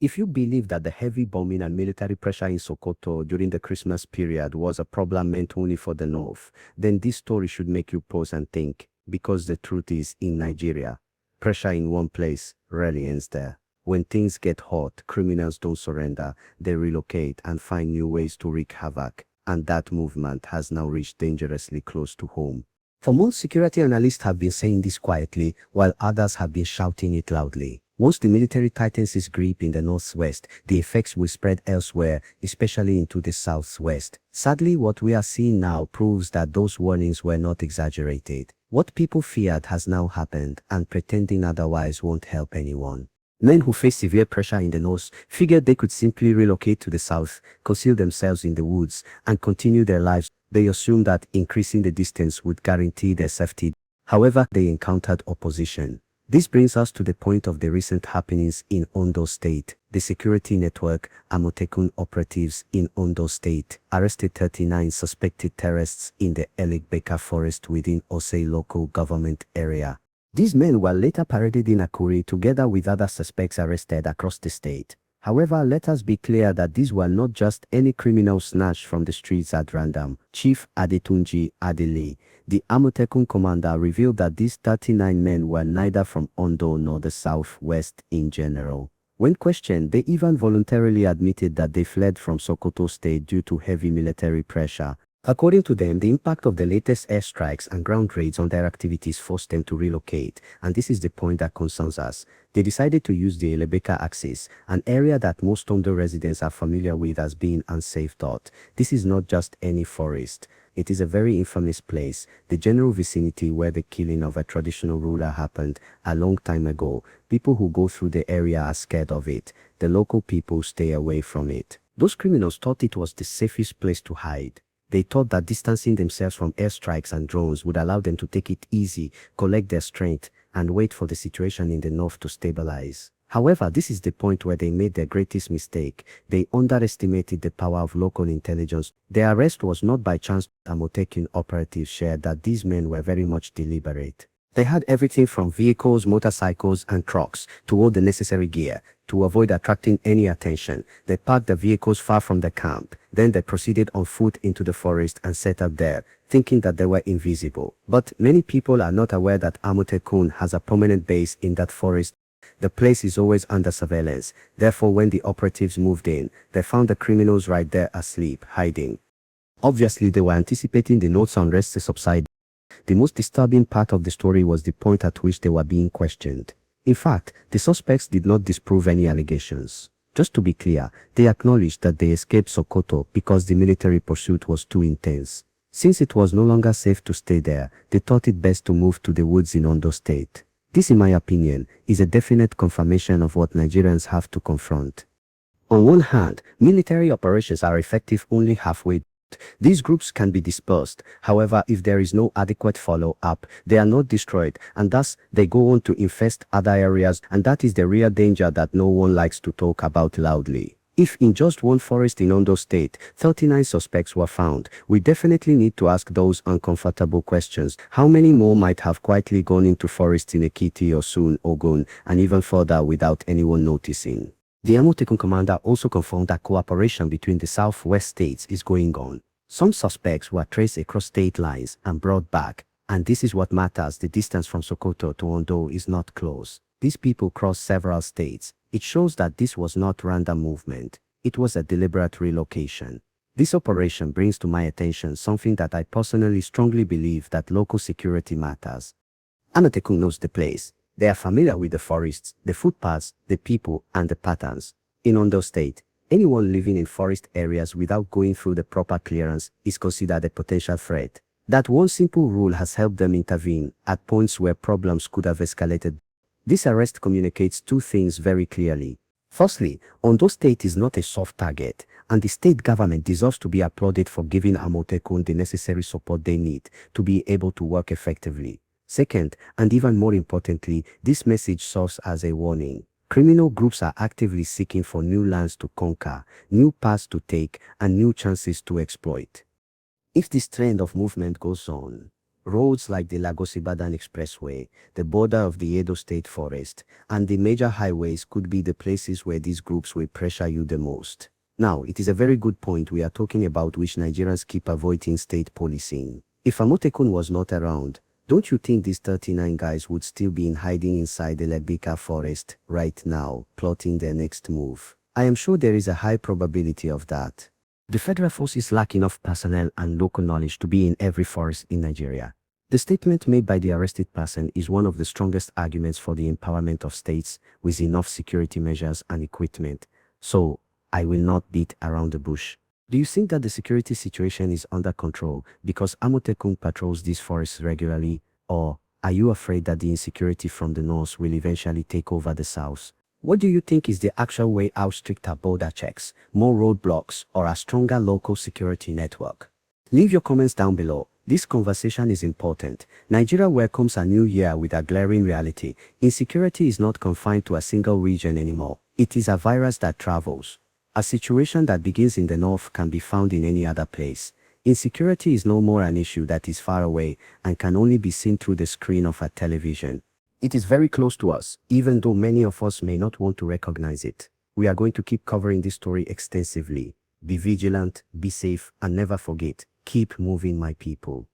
If you believe that the heavy bombing and military pressure in Sokoto during the Christmas period was a problem meant only for the North, then this story should make you pause and think, because the truth is, in Nigeria, pressure in one place rarely ends there. When things get hot, criminals don't surrender, they relocate and find new ways to wreak havoc, and that movement has now reached dangerously close to home. For months, security analysts have been saying this quietly, while others have been shouting it loudly. Once the military tightens its grip in the northwest, the effects will spread elsewhere, especially into the southwest. Sadly, what we are seeing now proves that those warnings were not exaggerated. What people feared has now happened, and pretending otherwise won't help anyone. Men who face severe pressure in the north figured they could simply relocate to the south, conceal themselves in the woods, and continue their lives. They assumed that increasing the distance would guarantee their safety. However, they encountered opposition. This brings us to the point of the recent happenings in Ondo State. The security network, Amotekun operatives in Ondo State, arrested 39 suspected terrorists in the Elegbeka forest within Osei local government area. These men were later paraded in Akure together with other suspects arrested across the state. However, let us be clear that these were not just any criminals snatched from the streets at random. Chief Adetunji Adeleye, the Amotekun commander, revealed that these 39 men were neither from Ondo nor the southwest in general. When questioned, they even voluntarily admitted that they fled from Sokoto state due to heavy military pressure. According to them, the impact of the latest airstrikes and ground raids on their activities forced them to relocate, and this is the point that concerns us. They decided to use the Elegbeka axis, an area that most Ondo residents are familiar with as being unsafe. This is not just any forest. It is a very infamous place, the general vicinity where the killing of a traditional ruler happened a long time ago. People who go through the area are scared of it. The local people stay away from it. Those criminals thought it was the safest place to hide. They thought that distancing themselves from airstrikes and drones would allow them to take it easy, collect their strength, and wait for the situation in the north to stabilize. However, this is the point where they made their greatest mistake. They underestimated the power of local intelligence. Their arrest was not by chance. Amotekun operatives shared that these men were very much deliberate. They had everything from vehicles, motorcycles, and trucks to all the necessary gear. To avoid attracting any attention, they parked the vehicles far from the camp. Then they proceeded on foot into the forest and set up there, thinking that they were invisible. But many people are not aware that Amotekun has a permanent base in that forest. The place is always under surveillance. Therefore, when the operatives moved in, they found the criminals right there asleep, hiding. Obviously, they were anticipating the North's unrest to subside. The most disturbing part of the story was the point at which they were being questioned. In fact, the suspects did not disprove any allegations. Just to be clear, they acknowledged that they escaped Sokoto because the military pursuit was too intense. Since it was no longer safe to stay there, they thought it best to move to the woods in Ondo State. This, in my opinion, is a definite confirmation of what Nigerians have to confront. On one hand, military operations are effective only halfway. These groups can be dispersed. However, if there is no adequate follow-up, they are not destroyed, and thus they go on to infest other areas, and that is the real danger that no one likes to talk about loudly. If in just one forest in Ondo State, 39 suspects were found, we definitely need to ask those uncomfortable questions. How many more might have quietly gone into forests in Ekiti, Osun, Ogun, and even further without anyone noticing? The Amotekun commander also confirmed that cooperation between the southwest states is going on. Some suspects were traced across state lines and brought back, and this is what matters. The distance from Sokoto to Ondo is not close. These people crossed several states. It shows that this was not random movement. It was a deliberate relocation. This operation brings to my attention something that I personally strongly believe, that local security matters. Amotekun knows the place. They are familiar with the forests, the footpaths, the people, and the patterns. In Ondo State, anyone living in forest areas without going through the proper clearance is considered a potential threat. That one simple rule has helped them intervene at points where problems could have escalated. This arrest communicates two things very clearly. Firstly, Ondo State is not a soft target, and the state government deserves to be applauded for giving Amotekun the necessary support they need to be able to work effectively. Second, and even more importantly, this message serves as a warning. Criminal groups are actively seeking for new lands to conquer, new paths to take, and new chances to exploit. If this trend of movement goes on, Roads like the Lagos-Ibadan Expressway, the border of the Ondo State Forest, and the major highways could be the places where these groups will pressure you the most. Now, it is a very good point we are talking about, which Nigerians keep avoiding state policing. If Amotekun was not around, don't you think these 39 guys would still be in hiding inside the Elegbeka forest right now, plotting their next move? I am sure there is a high probability of that. The federal forces lack enough personnel and local knowledge to be in every forest in Nigeria. The statement made by the arrested person is one of the strongest arguments for the empowerment of states with enough security measures and equipment. So, I will not beat around the bush. Do you think that the security situation is under control because Amotekun patrols these forests regularly, or are you afraid that the insecurity from the north will eventually take over the south? What do you think is the actual way out? Stricter border checks, more roadblocks, or a stronger local security network? Leave your comments down below. This conversation is important. Nigeria welcomes a new year with a glaring reality. Insecurity is not confined to a single region anymore. It is a virus that travels. A situation that begins in the north can be found in any other place. Insecurity is no more an issue that is far away and can only be seen through the screen of a television. It is very close to us, even though many of us may not want to recognize it. We are going to keep covering this story extensively. Be vigilant, be safe, and never forget, keep moving, my people.